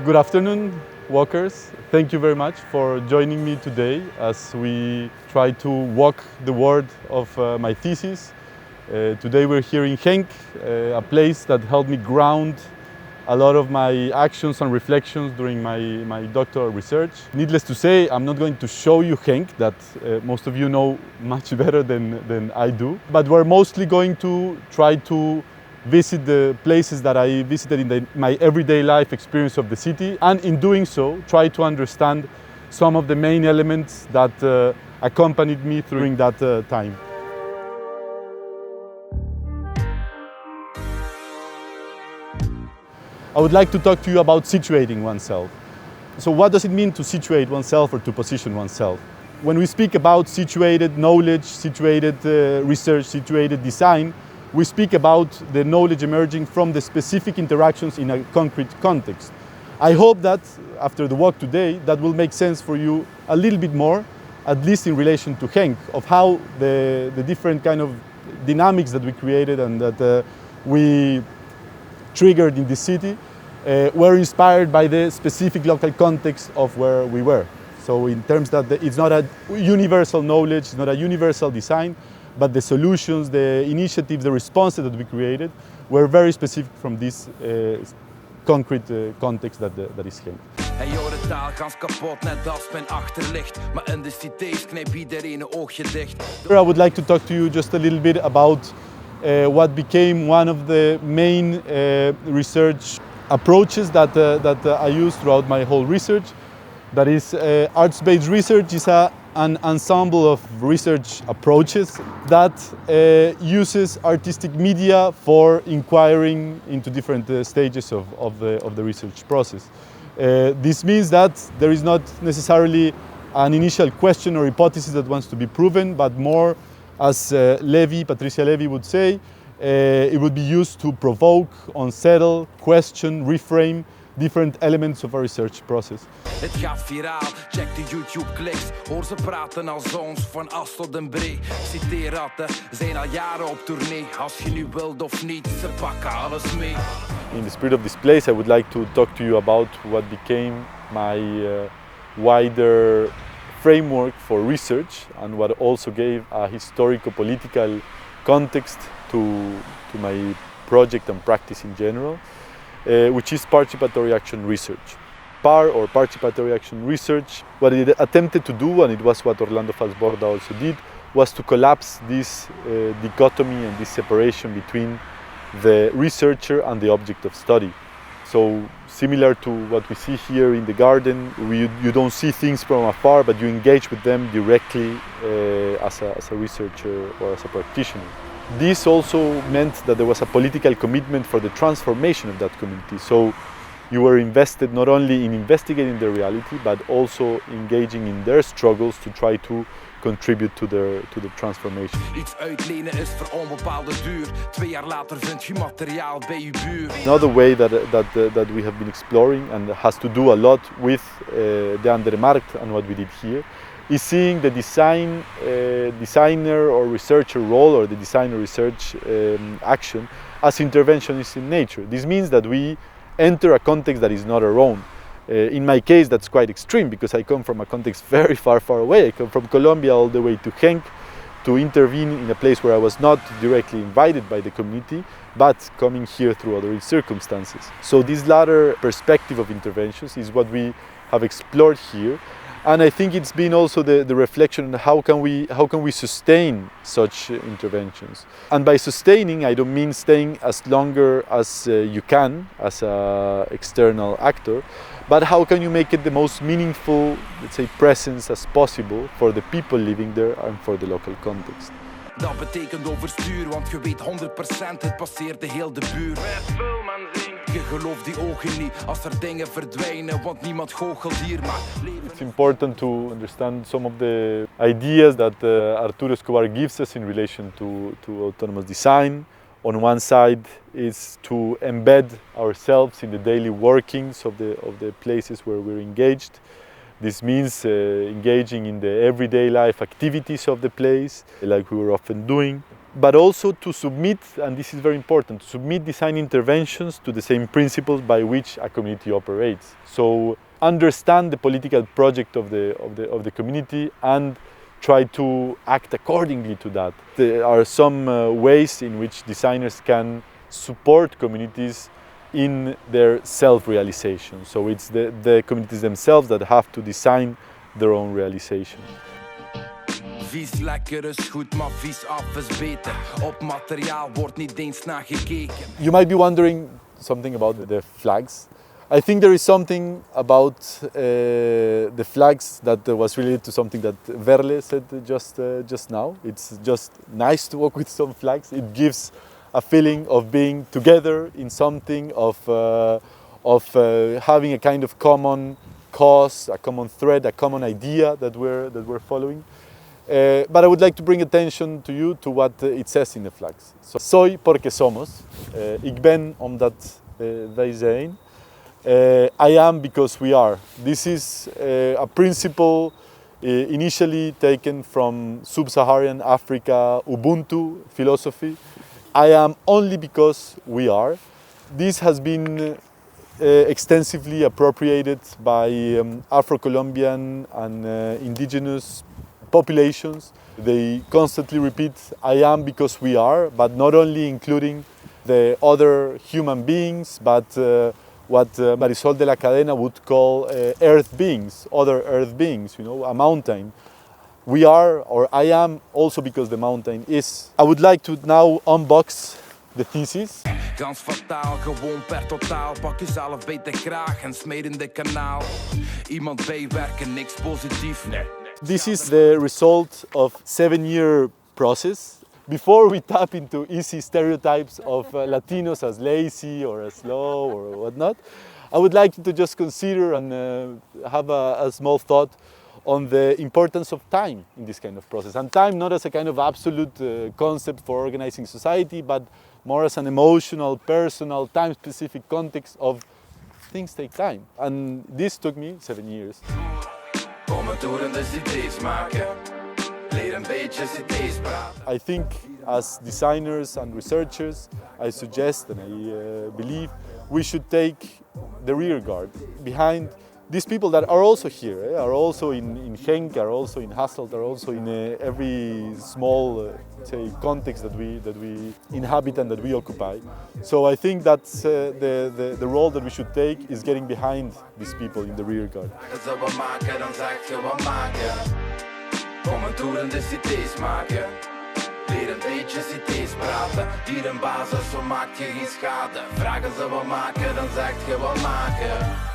Good afternoon, walkers. Thank you very much for joining me today as we try to walk the word of my thesis. Today we're here in Genk, a place that helped me ground a lot of my actions and reflections during my doctoral research. Needless to say, I'm not going to show you Genk, that most of you know much better than I do, but we're mostly going to try to visit the places that I visited in my everyday life experience of the city, and in doing so, try to understand some of the main elements that accompanied me during that time. I would like to talk to you about situating oneself. So what does it mean to situate oneself or to position oneself? When we speak about situated knowledge, situated research, situated design, we speak about the knowledge emerging from the specific interactions in a concrete context. I hope that after the walk today, that will make sense for you a little bit more, at least in relation to Genk, of how the different kind of dynamics that we created and that we triggered in the city were inspired by the specific local context of where we were. So in terms that it's not a universal knowledge, it's not a universal design, but the solutions, the initiatives, the responses that we created were very specific from this concrete context that is Genk. En jouw taal gaat kapot, net als mijn achterlicht. Maar in de cités knijp iedereen een oogje dicht. I would like to talk to you just a little bit about what became one of the main research approaches that I used throughout my whole research. That is, arts-based research is an ensemble of research approaches that uses artistic media for inquiring into different stages of the research process. This means that there is not necessarily an initial question or hypothesis that wants to be proven, but more, as Patricia Levy would say, it would be used to provoke, unsettle, question, reframe different elements of our research process. Het gaat viraal, check de YouTube-kliks. Hoor ze praten als ons, van As tot Den Bree. Citeerratten zijn al jaren op tournee. Als je nu wilt of niet, ze pakken alles mee. In the spirit of this place, I would like to talk to you about what became my wider framework for research and what also gave a historico-political context to my project and practice in general, which is participatory action research. Participatory action research, what it attempted to do, and it was what Orlando Falsborda also did, was to collapse this dichotomy and this separation between the researcher and the object of study. So similar to what we see here in the garden, you don't see things from afar, but you engage with them directly as a researcher or as a practitioner. This also meant that there was a political commitment for the transformation of that community. So you were invested not only in investigating their reality, but also engaging in their struggles to try to contribute to the transformation. Iets uitlenen is voor onbepaalde duur. 2 jaar later vindt je materiaal bij je buur. Another way that we have been exploring, and has to do a lot with the Andere Markt and what we did here, is seeing the designer or researcher role, or the designer research action, as interventionist in nature. This means that we enter a context that is not our own. In my case, that's quite extreme, because I come from a context very far away. I come from Colombia all the way to Genk to intervene in a place where I was not directly invited by the community, but coming here through other circumstances. So this latter perspective of interventions is what we have explored here. And I think it's been also the reflection on how can we sustain such interventions. And by sustaining, I don't mean staying as longer as you can as an external actor, but how can you make it the most meaningful, let's say, presence as possible for the people living there and for the local context. Dat betekent overstuur, want je weet 100% het passeert de heel de buurt. Je gelooft die ogen niet als er dingen verdwijnen, want niemand goochelt hier, maar It's important to understand some of the ideas that Arturo Escobar gives us in relation to autonomous design. On one side is to embed ourselves in the daily workings of the places where we're engaged. This means engaging in the everyday life activities of the place, like we were often doing. but also to submit, and this is very important, to submit design interventions to the same principles by which a community operates. So understand the political project of the community and try to act accordingly to that. There are some ways in which designers can support communities in their self-realization. So it's the communities themselves that have to design their own realization. Vies lekker is goed, maar vies af is beter. Op materiaal wordt niet eens naar gekeken. You might be wondering something about the flags. I think there is something about the flags that was related to something that Verle said just now. It's just nice to work with some flags. It gives a feeling of being together in something, of having a kind of common cause, a common thread, a common idea that we're following. But I would like to bring attention to you to what it says in the flags. So, soy porque somos. Ik ben omdat wij zijn. I am because we are. This is a principle initially taken from sub-Saharan Africa Ubuntu philosophy. I am only because we are. This has been extensively appropriated by Afro-Colombian and indigenous populations. They constantly repeat, I am because we are, but not only including the other human beings, but what Marisol de la Cadena would call earth beings, other earth beings, you know, a mountain. We are, or I am, also because the mountain is. I would like to now unbox the thesis. Gans fataal, gewoon per totaal. Pak jezelf beter graag en smeer in de kanaal. Iemand bijwerken, niks positief. Nee. This is the result of 7-year process. Before we tap into easy stereotypes of Latinos as lazy or as slow or whatnot, I would like you to just consider and have a small thought on the importance of time in this kind of process. And time not as a kind of absolute concept for organizing society, but more as an emotional, personal, time-specific context of things take time. And this took me 7 years. I think as designers and researchers, I suggest and I believe we should take the rear guard behind these people that are also here, are also in Genk, are also in Hasselt, are also in every small say, context that we inhabit and that we occupy. So I think that's the role that we should take is getting behind these people in the rear guard. Kom een tour in de cities maken. Leer een beetje cities praten. Hier een basis, zo maak je geen schade. Vragen ze wat maken, dan zegt je wat maken.